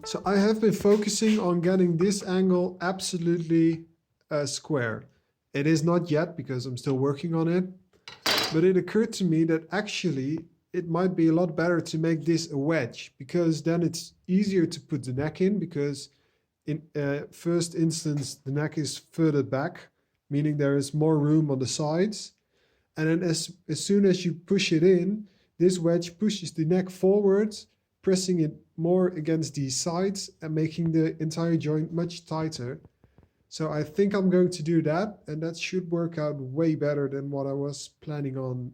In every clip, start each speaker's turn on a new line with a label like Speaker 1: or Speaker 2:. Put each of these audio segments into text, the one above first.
Speaker 1: So I have been focusing on getting this angle absolutely square. It is not yet because I'm still working on it, but it occurred to me that actually it might be a lot better to make this a wedge, because then it's easier to put the neck in, because in first instance the neck is further back, meaning there is more room on the sides. And then as soon as you push it in, this wedge pushes the neck forwards, pressing it more against these sides and making the entire joint much tighter. So I think I'm going to do that, and that should work out way better than what I was planning on.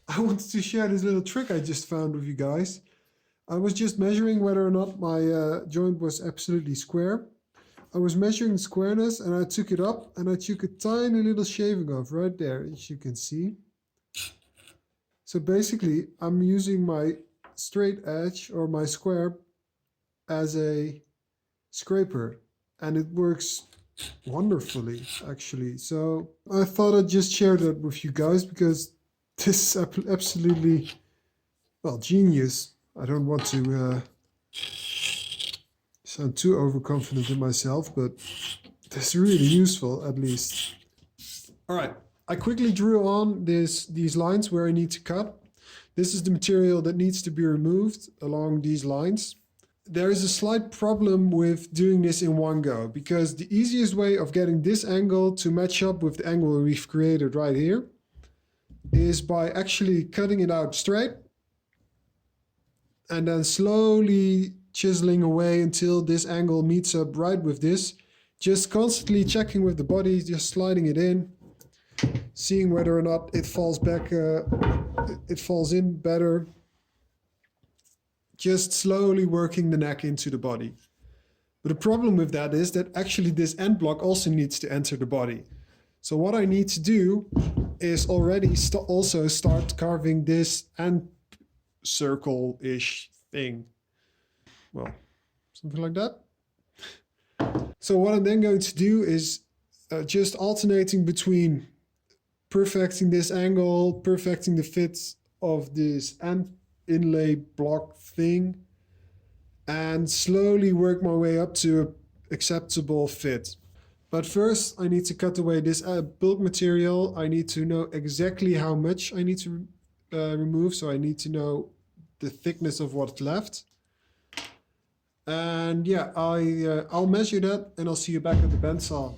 Speaker 1: I wanted to share this little trick I just found with you guys. I was just measuring whether or not my joint was absolutely square. I was measuring squareness and I took it up and I took a tiny little shaving off right there, as you can see. So basically I'm using my straight edge or my square as a scraper, and it works wonderfully actually. So I thought I'd just share that with you guys because this is absolutely, well, genius. I don't want to sound too overconfident in myself, but this is really useful at least. All right, I quickly drew on these lines where I need to cut. This is the material that needs to be removed along these lines. There is a slight problem with doing this in one go, because the easiest way of getting this angle to match up with the angle we've created right here is by actually cutting it out straight and then slowly chiseling away until this angle meets up right with this. Just constantly checking with the body, just sliding it in, seeing whether or not it falls back, it falls in better. Just slowly working the neck into the body. But the problem with that is that actually this end block also needs to enter the body. So what I need to do is already also start carving this end circle-ish thing. Well, something like that. So what I'm then going to do is just alternating between perfecting this angle, perfecting the fit of this end inlay block thing, and slowly work my way up to an acceptable fit. But first I need to cut away this bulk material. I need to know exactly how much I need to remove, so I need to know the thickness of what's left. And yeah, I'll measure that and I'll see you back at the bandsaw.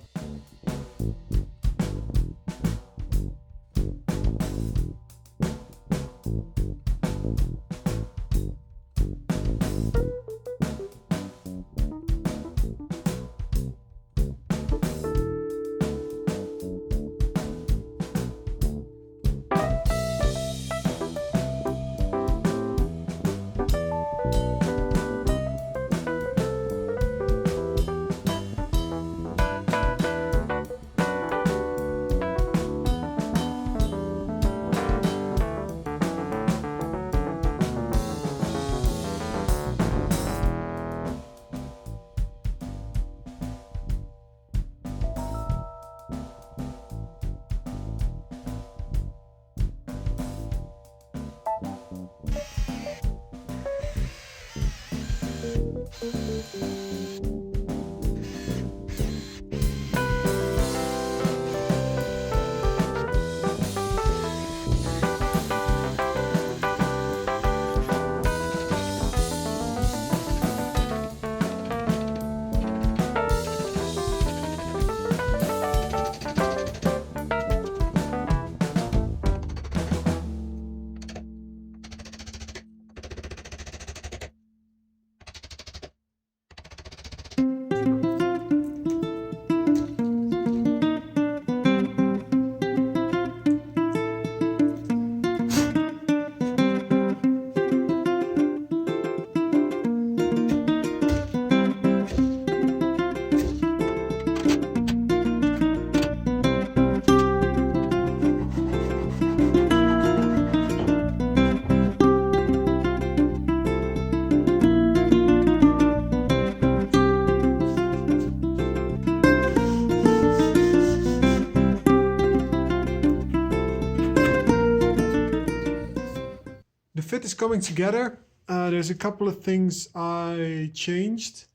Speaker 1: The fit is coming together. There's a couple of things I changed.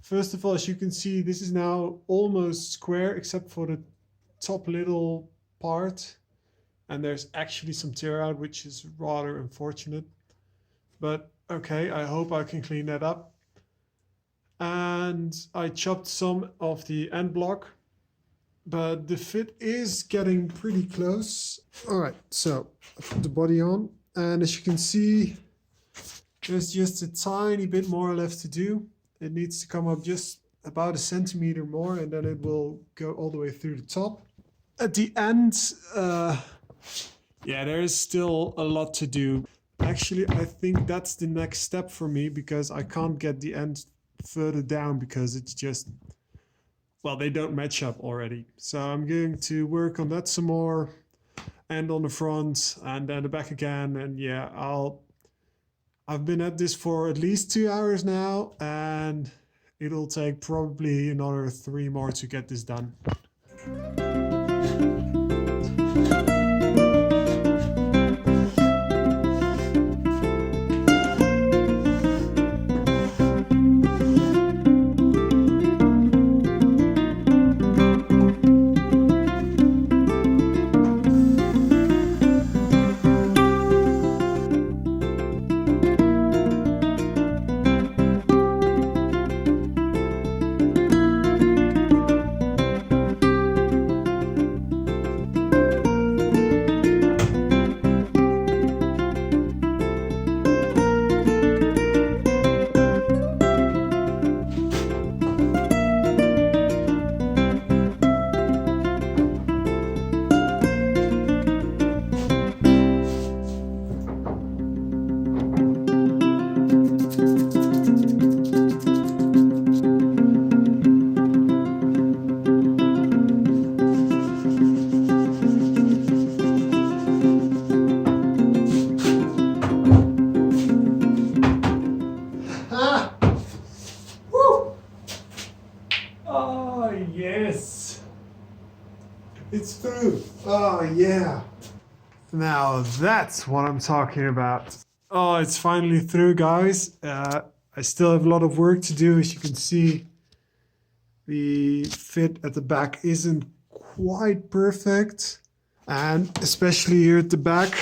Speaker 1: First of all, as you can see, this is now almost square except for the top little part. And there's actually some tear out, which is rather unfortunate. But okay, I hope I can clean that up. And I chopped some of the end block, but the fit is getting pretty close. All right, so I put the body on. And as you can see, there's just a tiny bit more left to do. It needs to come up just about 1 centimeter more, and then it will go all the way through the top. At the end, yeah, there is still a lot to do. Actually, I think that's the next step for me, because I can't get the end further down because it's just, well, they don't match up already. So I'm going to work on that some more. And on the front and then the back again, and yeah, I've been at this for at least 2 hours now, and it'll take probably another 3 more to get this done. Yes, it's through. Oh yeah. Now that's what I'm talking about. Oh, it's finally through, guys. I still have a lot of work to do. As you can see, the fit at the back isn't quite perfect. And especially here at the back,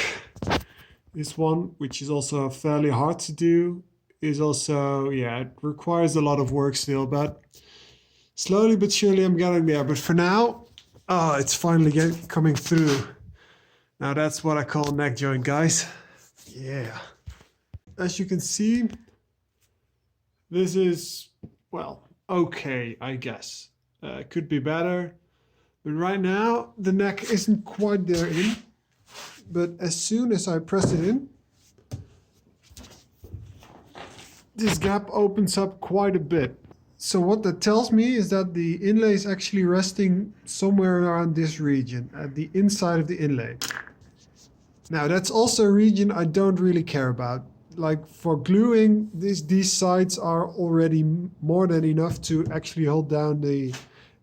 Speaker 1: this one, which is also fairly hard to do, is also, yeah, it requires a lot of work still, but slowly but surely I'm getting there. But for now, oh, it's finally coming through. Now that's what I call neck joint, guys. Yeah. As you can see, this is, well, okay, I guess. Could be better. But right now, the neck isn't quite there in. But as soon as I press it in, this gap opens up quite a bit. So what that tells me is that the inlay is actually resting somewhere around this region, at the inside of the inlay. Now that's also a region I don't really care about. Like for gluing, these sides are already more than enough to actually hold down the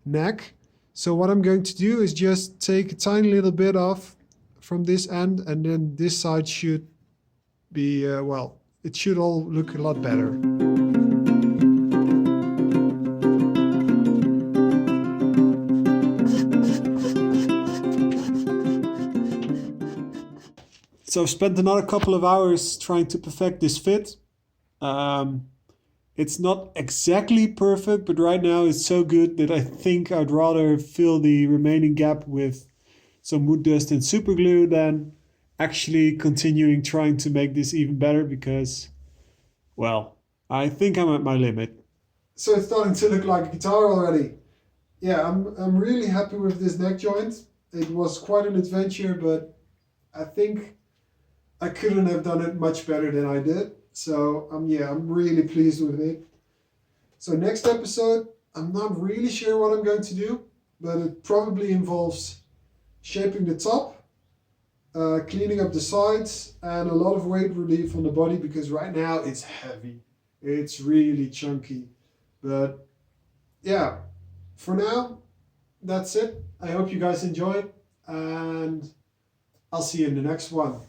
Speaker 1: neck. So what I'm going to do is just take a tiny little bit off from this end, and then this side should be, well, it should all look a lot better. So I've spent another couple of hours trying to perfect this fit. It's not exactly perfect, but right now it's so good that I think I'd rather fill the remaining gap with some wood dust and super glue than actually continuing trying to make this even better because, well, I think I'm at my limit. So it's starting to look like a guitar already. Yeah, I'm really happy with this neck joint. It was quite an adventure, but I think I couldn't have done it much better than I did. So yeah, I'm really pleased with it. So next episode, I'm not really sure what I'm going to do, but it probably involves shaping the top, cleaning up the sides, and a lot of weight relief on the body because right now it's heavy. It's really chunky. But yeah, for now, that's it. I hope you guys enjoyed, and I'll see you in the next one.